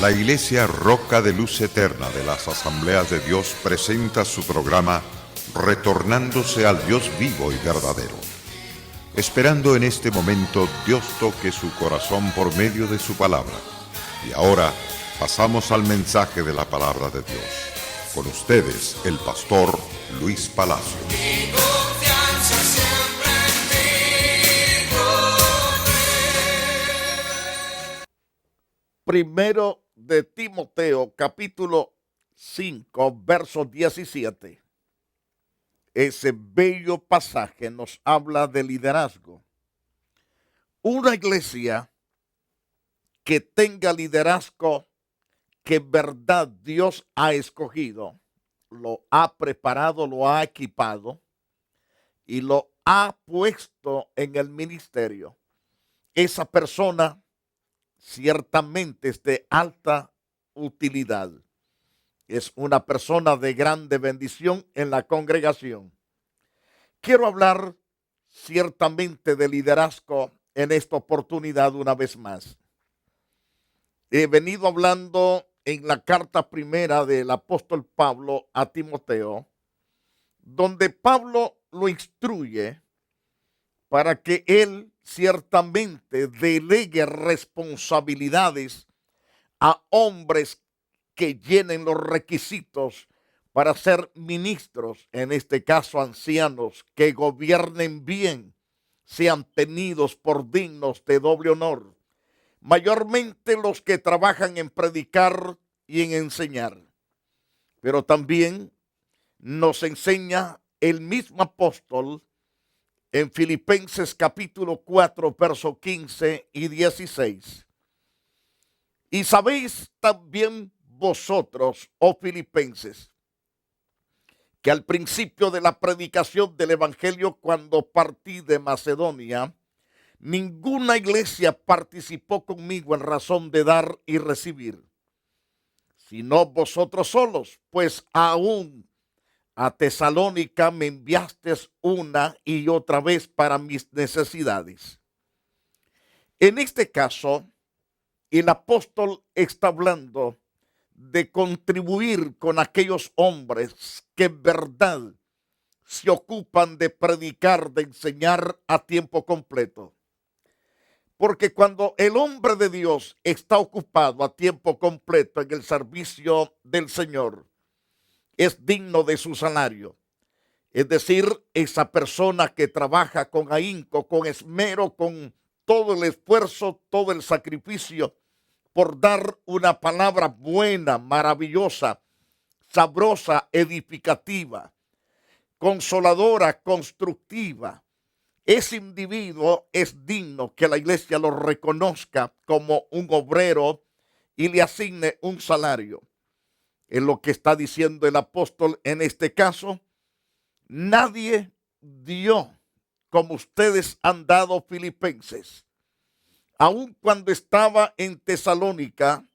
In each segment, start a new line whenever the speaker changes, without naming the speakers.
La Iglesia Roca de Luz Eterna de las Asambleas de Dios presenta su programa Retornándose al Dios vivo y verdadero. Esperando en este momento Dios toque su corazón por medio de su palabra. Y ahora pasamos al mensaje de la palabra de Dios. Con ustedes, el pastor Luis Palacio.
Mi confianza siempre en ti,
Primero de Timoteo, capítulo 5, verso 17. Ese bello pasaje nos habla de liderazgo. Una iglesia que tenga liderazgo que en verdad Dios ha escogido, lo ha preparado, lo ha equipado y lo ha puesto en el ministerio. Esa persona ciertamente es de alta utilidad. Es una persona de grande bendición en la congregación. Quiero hablar ciertamente de liderazgo en esta oportunidad una vez más. He venido hablando en la carta primera del apóstol Pablo a Timoteo, donde Pablo lo instruye para que él ciertamente delegue responsabilidades a hombres que llenen los requisitos para ser ministros, en este caso ancianos, que gobiernen bien, sean tenidos por dignos de doble honor, mayormente los que trabajan en predicar y en enseñar. Pero también nos enseña el mismo apóstol en Filipenses capítulo 4, verso 15 y 16. Y sabéis también vosotros, oh filipenses, que al principio de la predicación del evangelio, cuando partí de Macedonia, ninguna iglesia participó conmigo en razón de dar y recibir, sino vosotros solos, pues aún a Tesalónica me enviasteis una y otra vez para mis necesidades. En este caso, el apóstol está hablando de contribuir con aquellos hombres que en verdad se ocupan de predicar, de enseñar a tiempo completo. Porque cuando el hombre de Dios está ocupado a tiempo completo en el servicio del Señor, es digno de su salario. Es decir, esa persona que trabaja con ahínco, con esmero, con todo el esfuerzo, todo el sacrificio, por dar una palabra buena, maravillosa, sabrosa, edificativa, consoladora, constructiva. Ese individuo es digno que la iglesia lo reconozca como un obrero y le asigne un salario. Es lo que está diciendo el apóstol en este caso. Nadie dio como ustedes han dado, filipenses. Aun cuando estaba en Tesalónica,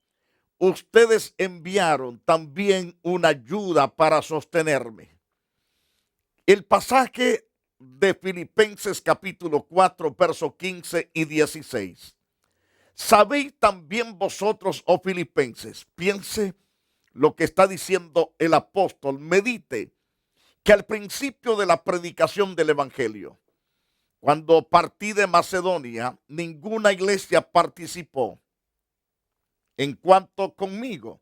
ustedes enviaron también una ayuda para sostenerme. El pasaje de Filipenses capítulo 4, versos 15 y 16. Sabéis también vosotros, oh filipenses, piense lo que está diciendo el apóstol, medite, que al principio de la predicación del evangelio, cuando partí de Macedonia, ninguna iglesia participó en cuanto conmigo,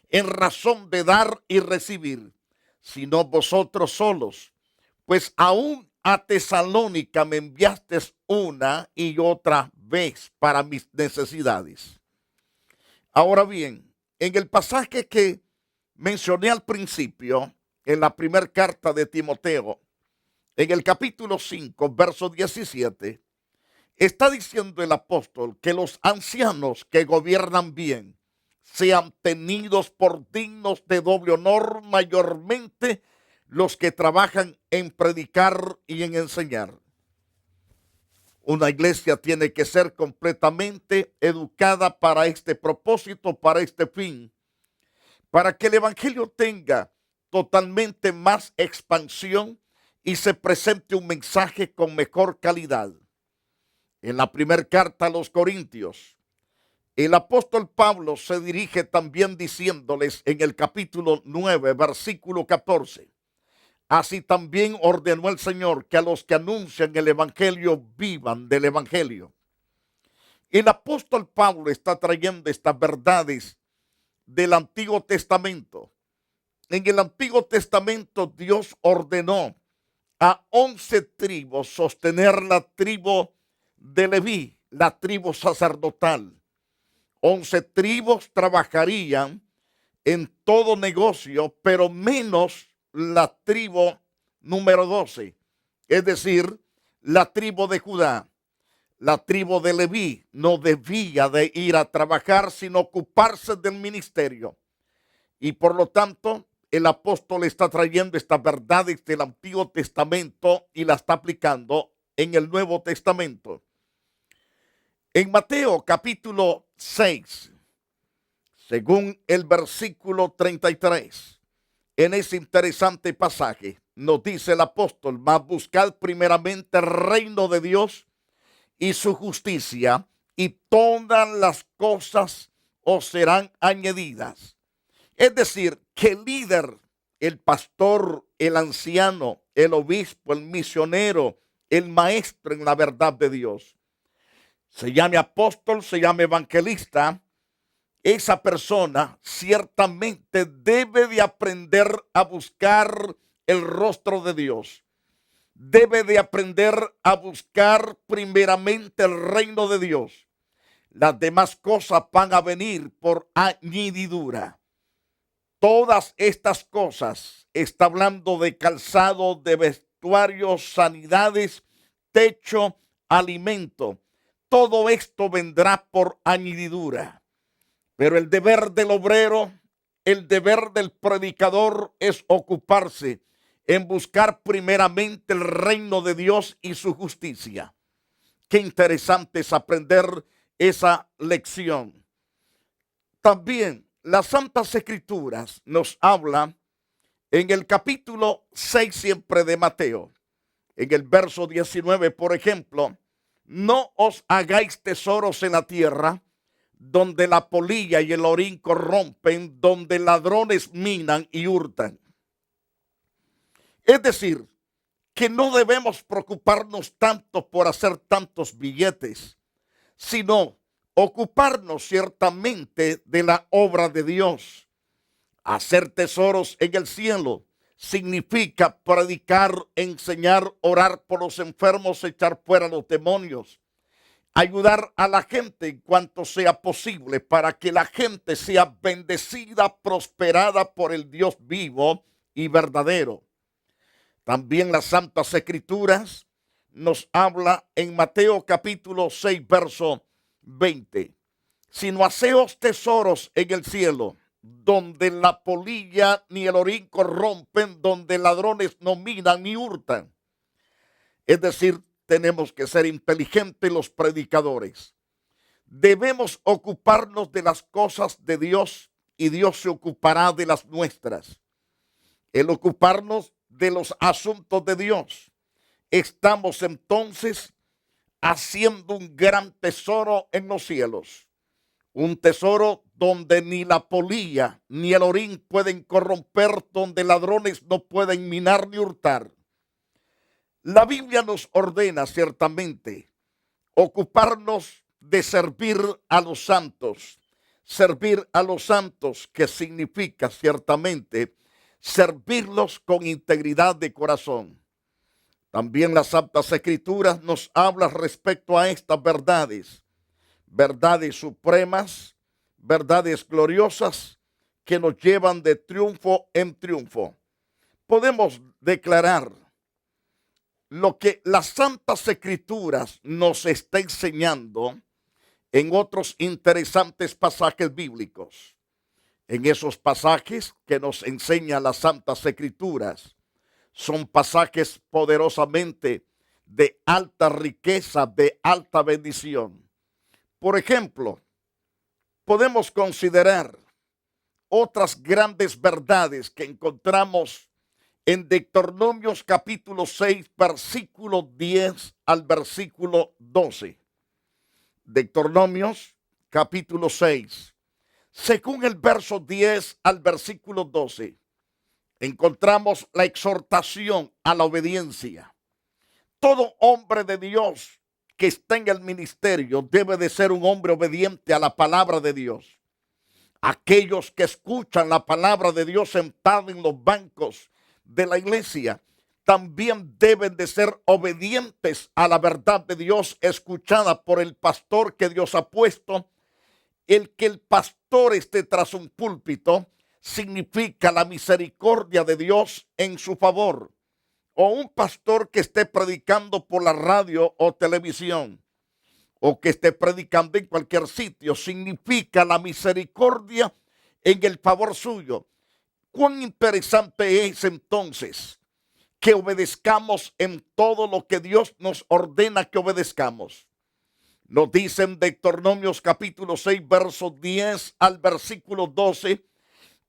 en razón de dar y recibir, sino vosotros solos, pues aún a Tesalónica me enviasteis una y otra vez para mis necesidades. Ahora bien, en el pasaje que mencioné al principio, en la primera carta de Timoteo, en el capítulo 5, verso 17, está diciendo el apóstol que los ancianos que gobiernan bien sean tenidos por dignos de doble honor, mayormente los que trabajan en predicar y en enseñar. Una iglesia tiene que ser completamente educada para este propósito, para este fin, para que el evangelio tenga totalmente más expansión y se presente un mensaje con mejor calidad. En la primera carta a los Corintios, El apóstol Pablo se dirige también diciéndoles en el capítulo 9, versículo 14. Así también ordenó el Señor que a los que anuncian el evangelio vivan del evangelio. El apóstol Pablo está trayendo estas verdades del Antiguo Testamento. En el Antiguo Testamento Dios ordenó a 11 tribus sostener la tribu de Leví, la tribu sacerdotal. 11 tribus trabajarían en todo negocio, pero menos la tribu número 12, es decir, la tribu de Judá. La tribu de Leví no debía de ir a trabajar, sino ocuparse del ministerio. Y por lo tanto, el apóstol está trayendo estas verdades del Antiguo Testamento y la está aplicando en el Nuevo Testamento. En Mateo capítulo 6, según el versículo 33, en ese interesante pasaje, nos dice el apóstol: mas buscad primeramente el reino de Dios y su justicia, y todas las cosas os serán añadidas. Es decir, que el líder, el pastor, el anciano, el obispo, el misionero, el maestro en la verdad de Dios, se llame apóstol, se llame evangelista, esa persona ciertamente debe de aprender a buscar el rostro de Dios. Debe de aprender a buscar primeramente el reino de Dios. Las demás cosas van a venir por añadidura. Todas estas cosas, está hablando de calzado, de vestuario, sanidades, techo, alimento. Todo esto vendrá por añadidura. Pero el deber del obrero, el deber del predicador es ocuparse en buscar primeramente el reino de Dios y su justicia. Qué interesante es aprender esa lección. También las Santas Escrituras nos hablan en el capítulo 6 siempre de Mateo, en el verso 19, por ejemplo: no os hagáis tesoros en la tierra, donde la polilla y el orín corrompen, donde ladrones minan y hurtan. Es decir, que no debemos preocuparnos tanto por hacer tantos billetes, sino ocuparnos ciertamente de la obra de Dios. Hacer tesoros en el cielo significa predicar, enseñar, orar por los enfermos, echar fuera los demonios, ayudar a la gente en cuanto sea posible para que la gente sea bendecida, prosperada por el Dios vivo y verdadero. También las Santas Escrituras nos habla en Mateo capítulo 6, verso 20. Sino haceos tesoros en el cielo, donde la polilla ni el orín corrompen, donde ladrones no minan ni hurtan. Es decir, tenemos que ser inteligentes los predicadores. Debemos ocuparnos de las cosas de Dios y Dios se ocupará de las nuestras. El ocuparnos de los asuntos de Dios, estamos entonces haciendo un gran tesoro en los cielos. Un tesoro donde ni la polilla ni el orín pueden corromper, donde ladrones no pueden minar ni hurtar. La Biblia nos ordena ciertamente ocuparnos de servir a los santos. Servir a los santos, que significa ciertamente servirlos con integridad de corazón. También las Santas Escrituras nos hablan respecto a estas verdades. Verdades supremas, verdades gloriosas que nos llevan de triunfo en triunfo. Podemos declarar lo que las Santas Escrituras nos está enseñando en otros interesantes pasajes bíblicos. En esos pasajes que nos enseñan las Santas Escrituras, son pasajes poderosamente de alta riqueza, de alta bendición. Por ejemplo, podemos considerar otras grandes verdades que encontramos en Deuteronomios capítulo 6, versículo 10 al versículo 12. Deuteronomios capítulo 6, según el verso 10 al versículo 12, encontramos la exhortación a la obediencia. Todo hombre de Dios que está en el ministerio debe de ser un hombre obediente a la palabra de Dios. Aquellos que escuchan la palabra de Dios sentados en los bancos de la iglesia también deben de ser obedientes a la verdad de Dios escuchada por el pastor que Dios ha puesto. El que el pastor esté tras un púlpito significa la misericordia de Dios en su favor. O un pastor que esté predicando por la radio o televisión, o que esté predicando en cualquier sitio, significa la misericordia en el favor suyo. Cuán interesante es entonces que obedezcamos en todo lo que Dios nos ordena que obedezcamos. Nos dicen en Deuteronomios capítulo 6, verso 10 al versículo 12,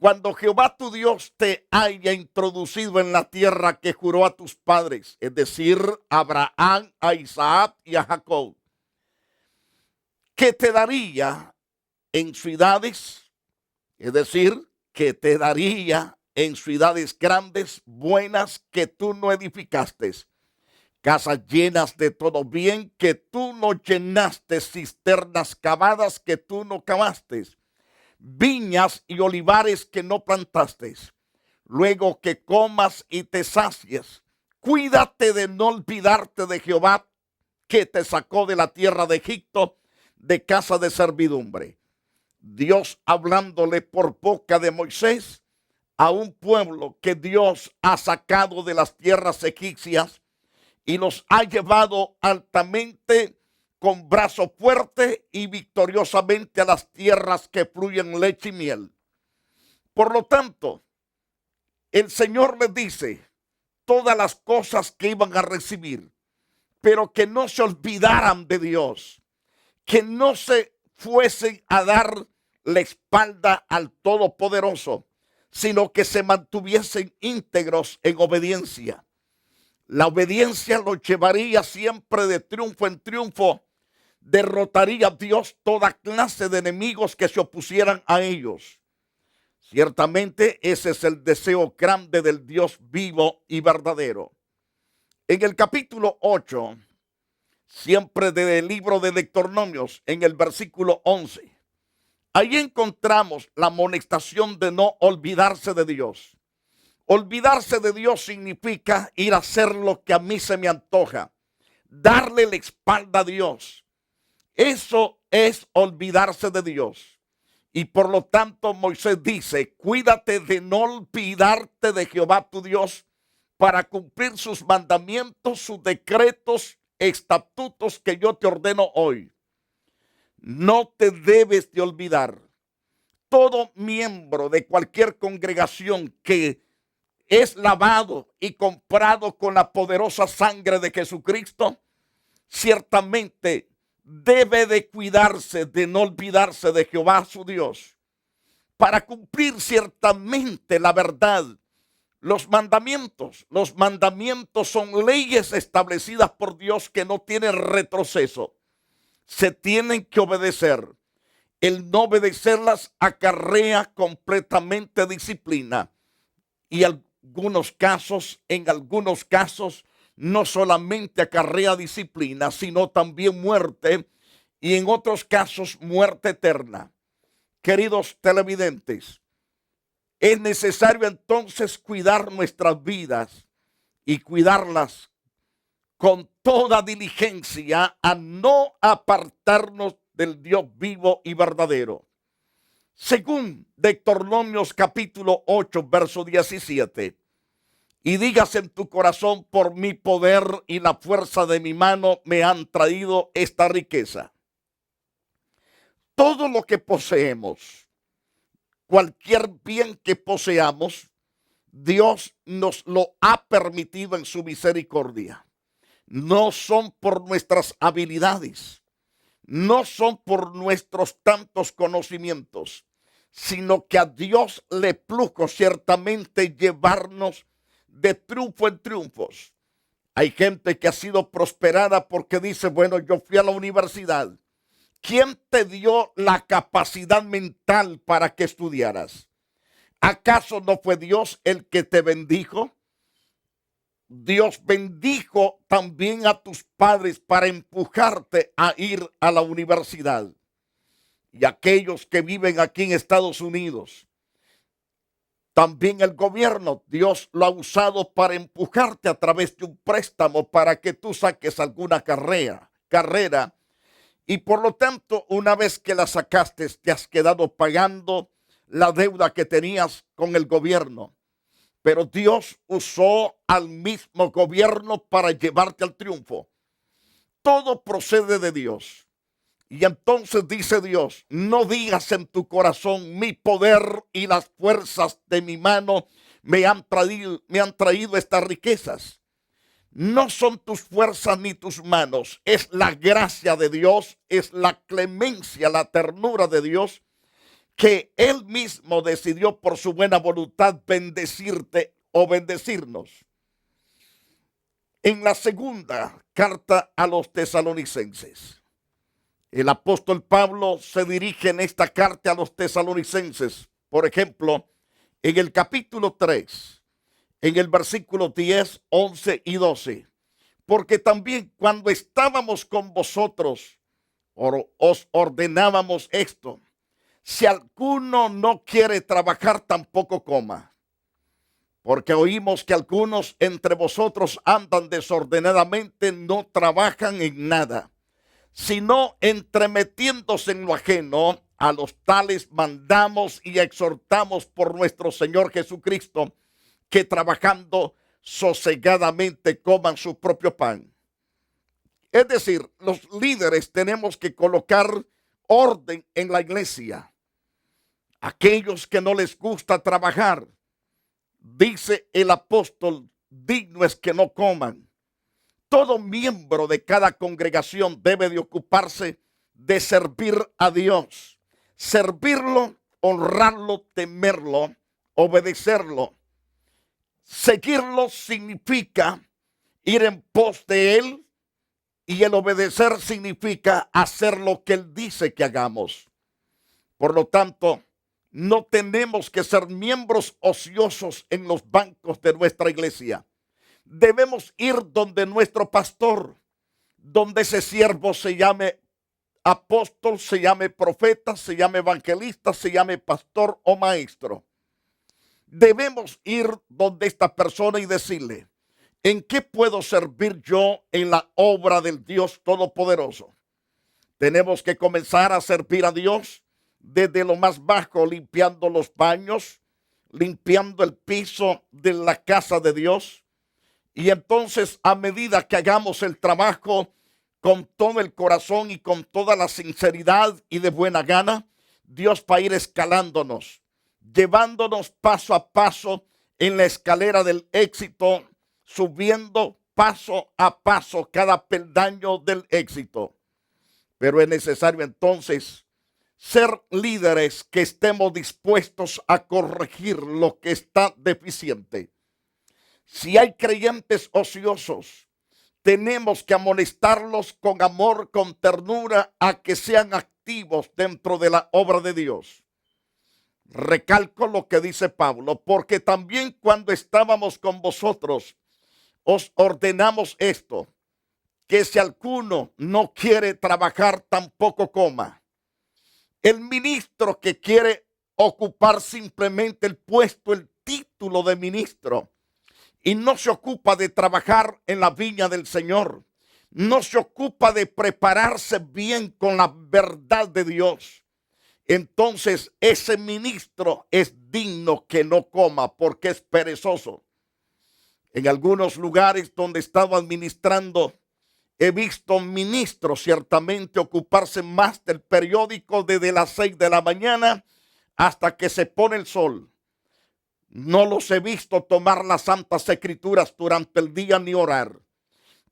cuando Jehová tu Dios te haya introducido en la tierra que juró a tus padres, es decir, a Abraham, a Isaac y a Jacob, que te daría en ciudades, es decir, que te daría en ciudades grandes, buenas, que tú no edificaste, casas llenas de todo bien, que tú no llenaste, cisternas cavadas, que tú no cavaste, viñas y olivares que no plantaste. Luego que comas y te sacies, cuídate de no olvidarte de Jehová que te sacó de la tierra de Egipto, de casa de servidumbre. Dios hablándole por boca de Moisés a un pueblo que Dios ha sacado de las tierras egipcias y los ha llevado altamente con brazo fuerte y victoriosamente a las tierras que fluyen leche y miel. Por lo tanto, el Señor les dice todas las cosas que iban a recibir, pero que no se olvidaran de Dios, que no se fuesen a dar la espalda al Todopoderoso, sino que se mantuviesen íntegros en obediencia. La obediencia los llevaría siempre de triunfo en triunfo, derrotaría a Dios toda clase de enemigos que se opusieran a ellos. Ciertamente ese es el deseo grande del Dios vivo y verdadero. En el capítulo 8, siempre del libro de Deuteronomios, en el versículo 11, ahí encontramos la amonestación de no olvidarse de Dios. Olvidarse de Dios significa ir a hacer lo que a mí se me antoja, darle la espalda a Dios. Eso es olvidarse de Dios. Y por lo tanto Moisés dice, cuídate de no olvidarte de Jehová tu Dios para cumplir sus mandamientos, sus decretos, estatutos que yo te ordeno hoy. No te debes de olvidar. Todo miembro de cualquier congregación que es lavado y comprado con la poderosa sangre de Jesucristo, ciertamente debe de cuidarse de no olvidarse de Jehová su Dios, para cumplir ciertamente la verdad. Los mandamientos son leyes establecidas por Dios que no tienen retroceso. Se tienen que obedecer. El no obedecerlas acarrea completamente disciplina. Y en algunos casos, no solamente acarrea disciplina, sino también muerte, y en otros casos muerte eterna. Queridos televidentes, es necesario entonces cuidar nuestras vidas y cuidarlas con toda diligencia a no apartarnos del Dios vivo y verdadero. Según Deuteronomios capítulo 8, verso 17, y digas en tu corazón, por mi poder y la fuerza de mi mano me han traído esta riqueza. Todo lo que poseemos, cualquier bien que poseamos, Dios nos lo ha permitido en su misericordia. No son por nuestras habilidades, no son por nuestros tantos conocimientos, sino que a Dios le plugo ciertamente llevarnos de triunfo en triunfos. Hay gente que ha sido prosperada porque dice, bueno, yo fui a la universidad, ¿Quién te dio la capacidad mental para que estudiaras? ¿Acaso no fue Dios el que te bendijo? Dios bendijo también a tus padres para empujarte a ir a la universidad. Y aquellos que viven aquí en Estados Unidos, también el gobierno, Dios lo ha usado para empujarte a través de un préstamo para que tú saques alguna carrera. Y por lo tanto, una vez que la sacaste, te has quedado pagando la deuda que tenías con el gobierno. Pero Dios usó al mismo gobierno para llevarte al triunfo. Todo procede de Dios. Y entonces dice Dios, no digas en tu corazón, mi poder y las fuerzas de mi mano me han traído estas riquezas. No son tus fuerzas ni tus manos, es la gracia de Dios, es la clemencia, la ternura de Dios, que Él mismo decidió por su buena voluntad bendecirte o bendecirnos. En la segunda carta a los tesalonicenses, el apóstol Pablo se dirige en esta carta a los tesalonicenses, por ejemplo, en el capítulo 3, en el versículo 10, 11 y 12. Porque también cuando estábamos con vosotros, os ordenábamos esto: si alguno no quiere trabajar, tampoco coma. Porque oímos que algunos entre vosotros andan desordenadamente, no trabajan en nada, sino entremetiéndose en lo ajeno. A los tales mandamos y exhortamos por nuestro Señor Jesucristo, que trabajando sosegadamente coman su propio pan. Es decir, los líderes tenemos que colocar orden en la iglesia. Aquellos que no les gusta trabajar, dice el apóstol, digno es que no coman. Todo miembro de cada congregación debe de ocuparse de servir a Dios, servirlo, honrarlo, temerlo, obedecerlo. Seguirlo significa ir en pos de Él, y el obedecer significa hacer lo que Él dice que hagamos. Por lo tanto, no tenemos que ser miembros ociosos en los bancos de nuestra iglesia. Debemos ir donde nuestro pastor, donde ese siervo se llame apóstol, se llame profeta, se llame evangelista, se llame pastor o maestro. Debemos ir donde esta persona y decirle: ¿en qué puedo servir yo en la obra del Dios Todopoderoso? Tenemos que comenzar a servir a Dios desde lo más bajo, limpiando los baños, limpiando el piso de la casa de Dios. Y entonces, a medida que hagamos el trabajo con todo el corazón y con toda la sinceridad y de buena gana, Dios va a ir escalándonos, llevándonos paso a paso en la escalera del éxito, subiendo paso a paso cada peldaño del éxito. Pero es necesario entonces ser líderes que estemos dispuestos a corregir lo que está deficiente. Si hay creyentes ociosos, tenemos que amonestarlos con amor, con ternura, a que sean activos dentro de la obra de Dios. Recalco lo que dice Pablo: porque también cuando estábamos con vosotros, os ordenamos esto, que si alguno no quiere trabajar, tampoco coma. El ministro que quiere ocupar simplemente el puesto, el título de ministro, y no se ocupa de trabajar en la viña del Señor, no se ocupa de prepararse bien con la verdad de Dios, entonces ese ministro es digno que no coma, porque es perezoso. En algunos lugares donde estaba administrando, he visto ministros ciertamente ocuparse más del periódico desde las 6 de la mañana hasta que se pone el sol. No los he visto tomar las santas escrituras durante el día ni orar.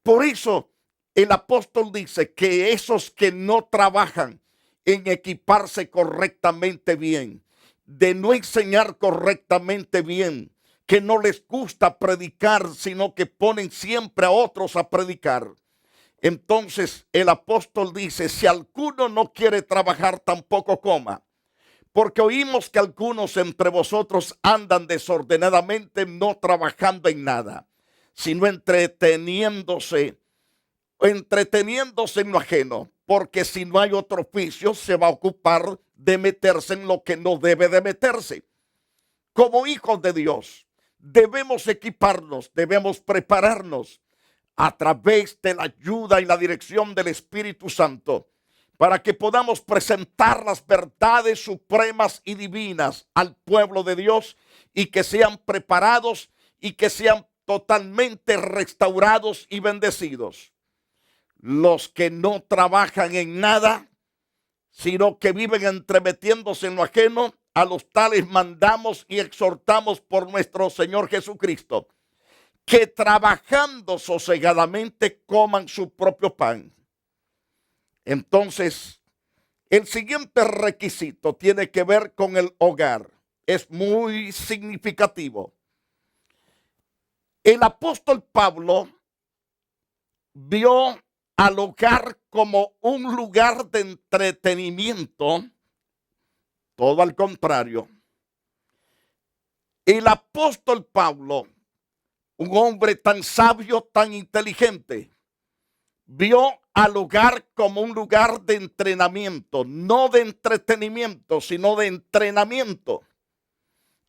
Por eso el apóstol dice que esos que no trabajan en equiparse correctamente bien, de no enseñar correctamente bien, que no les gusta predicar, sino que ponen siempre a otros a predicar, Entonces el apóstol dice, si alguno no quiere trabajar, tampoco coma. Porque oímos que algunos entre vosotros andan desordenadamente, no trabajando en nada, sino entreteniéndose en lo ajeno. Porque si no hay otro oficio, se va a ocupar de meterse en lo que no debe de meterse. Como hijos de Dios, debemos equiparnos, debemos prepararnos a través de la ayuda y la dirección del Espíritu Santo, para que podamos presentar las verdades supremas y divinas al pueblo de Dios y que sean preparados y que sean totalmente restaurados y bendecidos. Los que no trabajan en nada, sino que viven entremetiéndose en lo ajeno, a los tales mandamos y exhortamos por nuestro Señor Jesucristo, que trabajando sosegadamente coman su propio pan. Entonces, el siguiente requisito tiene que ver con el hogar. Es muy significativo. El apóstol Pablo vio al hogar como un lugar de entretenimiento. Todo al contrario. El apóstol Pablo, un hombre tan sabio, tan inteligente, vio al hogar como un lugar de entrenamiento, no de entretenimiento, sino de entrenamiento.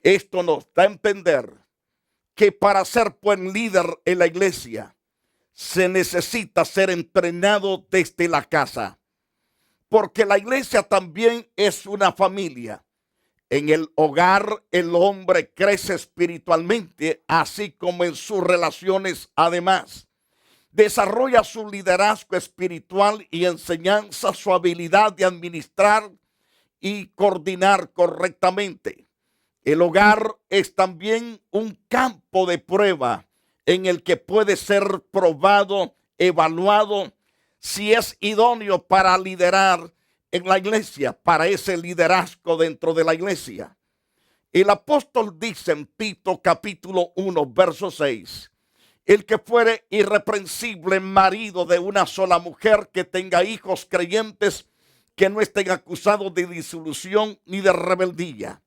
Esto nos da a entender que para ser buen líder en la iglesia se necesita ser entrenado desde la casa, porque la iglesia también es una familia. En el hogar el hombre crece espiritualmente, así como en sus relaciones. Además, desarrolla su liderazgo espiritual y enseñanza, su habilidad de administrar y coordinar correctamente. El hogar es también un campo de prueba en el que puede ser probado, evaluado, si es idóneo para liderar en la iglesia, para ese liderazgo dentro de la iglesia. El apóstol dice en Tito capítulo 1, verso 6, el que fuere irreprensible marido de una sola mujer, que tenga hijos creyentes, que no estén acusados de disolución ni de rebeldía.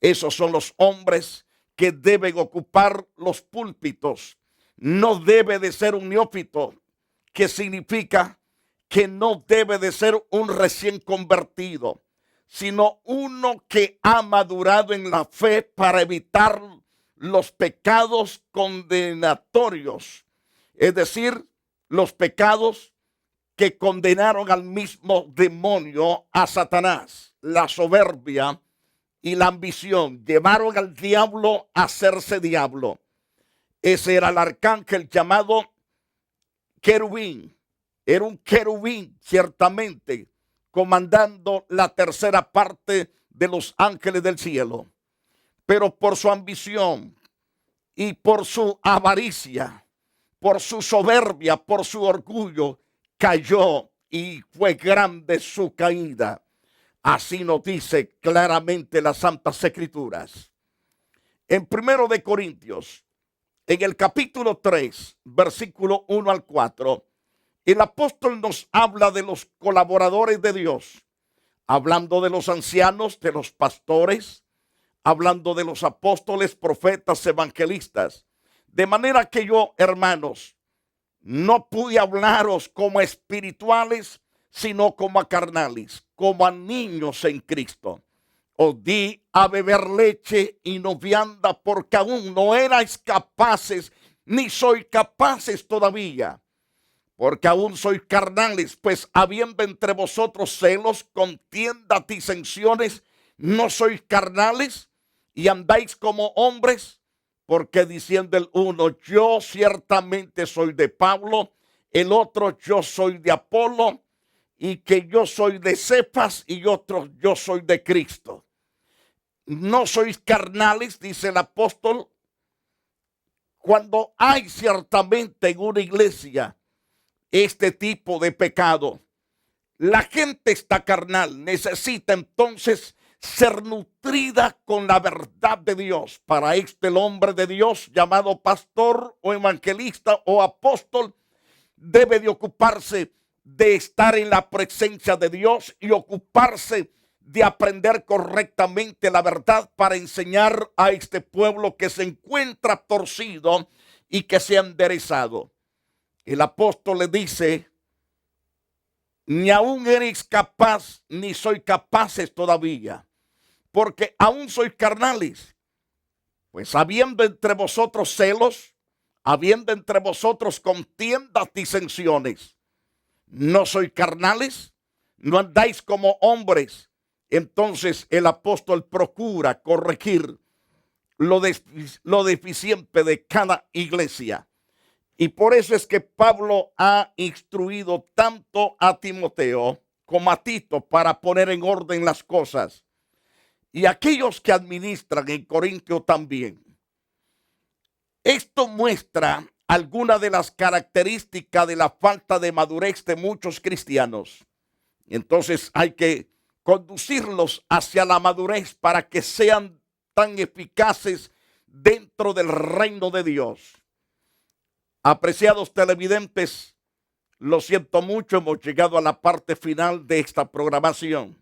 Esos son los hombres que deben ocupar los púlpitos. No debe de ser un neófito, que significa que no debe de ser un recién convertido, sino uno que ha madurado en la fe para evitar los pecados condenatorios, es decir, los pecados que condenaron al mismo demonio, a Satanás, la soberbia y la ambición. Llevaron al diablo a hacerse diablo. Ese era el arcángel llamado querubín. Era un querubín, ciertamente, comandando la tercera parte de los ángeles del cielo. Pero por su ambición y por su avaricia, por su soberbia, por su orgullo, cayó y fue grande su caída. Así nos dice claramente las Santas Escrituras. En 1 de Corintios, en el capítulo 3, versículo 1 al 4, el apóstol nos habla de los colaboradores de Dios, hablando de los ancianos, de los pastores, hablando de los apóstoles, profetas, evangelistas. De manera que yo, hermanos, no pude hablaros como a espirituales, sino como a carnales, como a niños en Cristo. Os di a beber leche y no vianda, porque aún no erais capaces, ni sois capaces todavía, porque aún sois carnales, pues habiendo entre vosotros celos, contiendas, disensiones, no sois carnales y andáis como hombres. Porque diciendo el uno, yo ciertamente soy de Pablo, el otro, yo soy de Apolo, y que yo soy de Cefas, y otro, yo soy de Cristo. No sois carnales, dice el apóstol, cuando hay ciertamente en una iglesia este tipo de pecado. La gente está carnal, necesita entonces ser nutrida con la verdad de Dios. Para el hombre de Dios llamado pastor o evangelista o apóstol debe de ocuparse de estar en la presencia de Dios y ocuparse de aprender correctamente la verdad para enseñar a este pueblo que se encuentra torcido y que se ha enderezado. El apóstol le dice: ni aún eres capaz, ni soy capaces todavía, porque aún sois carnales. Pues habiendo entre vosotros celos, habiendo entre vosotros contiendas, disensiones, ¿no sois carnales? ¿No andáis como hombres? Entonces el apóstol procura corregir lo deficiente de cada iglesia. Y por eso es que Pablo ha instruido tanto a Timoteo como a Tito para poner en orden las cosas. Y aquellos que administran en Corintio también. Esto muestra algunas de las características de la falta de madurez de muchos cristianos. Entonces hay que conducirlos hacia la madurez para que sean tan eficaces dentro del reino de Dios. Apreciados televidentes, lo siento mucho, hemos llegado a la parte final de esta programación.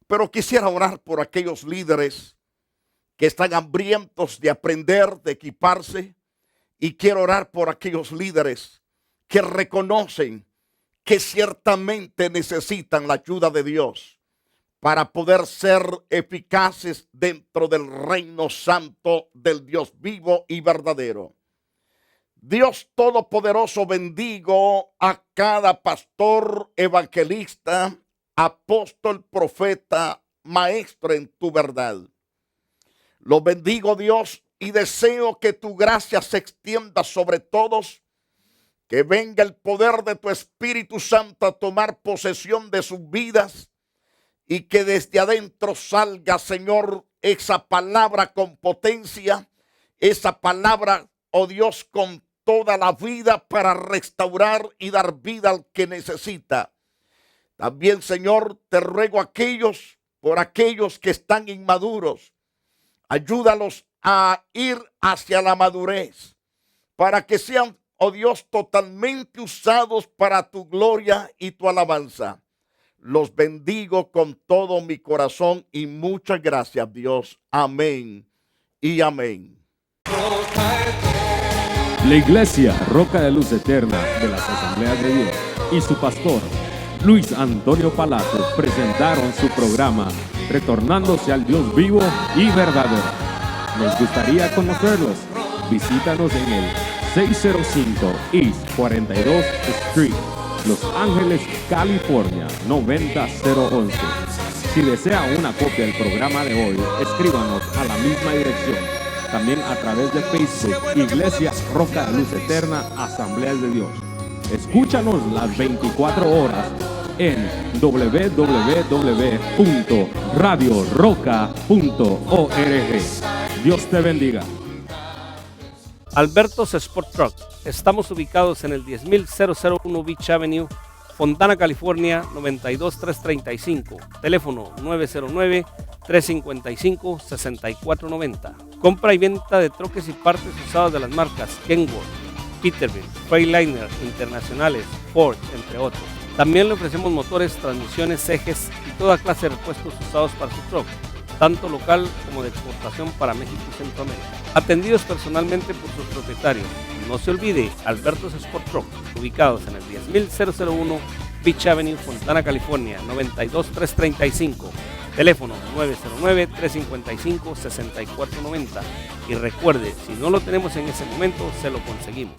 Pero quisiera orar por aquellos líderes que están hambrientos de aprender, de equiparse. Y quiero orar por aquellos líderes que reconocen que ciertamente necesitan la ayuda de Dios para poder ser eficaces dentro del reino santo del Dios vivo y verdadero. Dios Todopoderoso, bendigo a cada pastor, evangelista, apóstol, profeta, maestro en tu verdad. Lo bendigo, Dios, y deseo que tu gracia se extienda sobre todos, que venga el poder de tu Espíritu Santo a tomar posesión de sus vidas y que desde adentro salga, Señor, esa palabra con potencia, esa palabra, oh Dios, con toda la vida para restaurar y dar vida al que necesita. También, Señor, te ruego por aquellos que están inmaduros, ayúdalos a ir hacia la madurez para que sean, oh Dios, totalmente usados para tu gloria y tu alabanza. Los bendigo con todo mi corazón y muchas gracias, Dios. Amén y amén.
La Iglesia Roca de Luz Eterna de las Asambleas de Dios y su pastor Luis Antonio Palacios presentaron su programa Retornándose al Dios vivo y verdadero. Nos gustaría conocerlos. Visítanos en el 605 East 42th Street, Los Ángeles, California 90011. Si desea una copia del programa de hoy, escríbanos a la misma dirección. También a través de Facebook, Iglesia Roca de Luz Eterna, Asambleas de Dios. Escúchanos las 24 horas en www.radioroca.org. Dios te bendiga.
Alberto's Sport Truck. Estamos ubicados en el 10001 Beach Avenue, Fontana, California 92335. Teléfono 909-355-6490. Compra y venta de troques y partes usadas de las marcas Kenworth, Peterbilt, Freightliner, Internacionales, Ford, entre otros. También le ofrecemos motores, transmisiones, ejes y toda clase de repuestos usados para su truck, tanto local como de exportación para México y Centroamérica. Atendidos personalmente por sus propietarios. No se olvide, Alberto's Sport Truck, ubicados en el 10001 Beach Avenue, Fontana, California 92335. Teléfono 909-355-6490. Y recuerde, si no lo tenemos en ese momento, se lo conseguimos.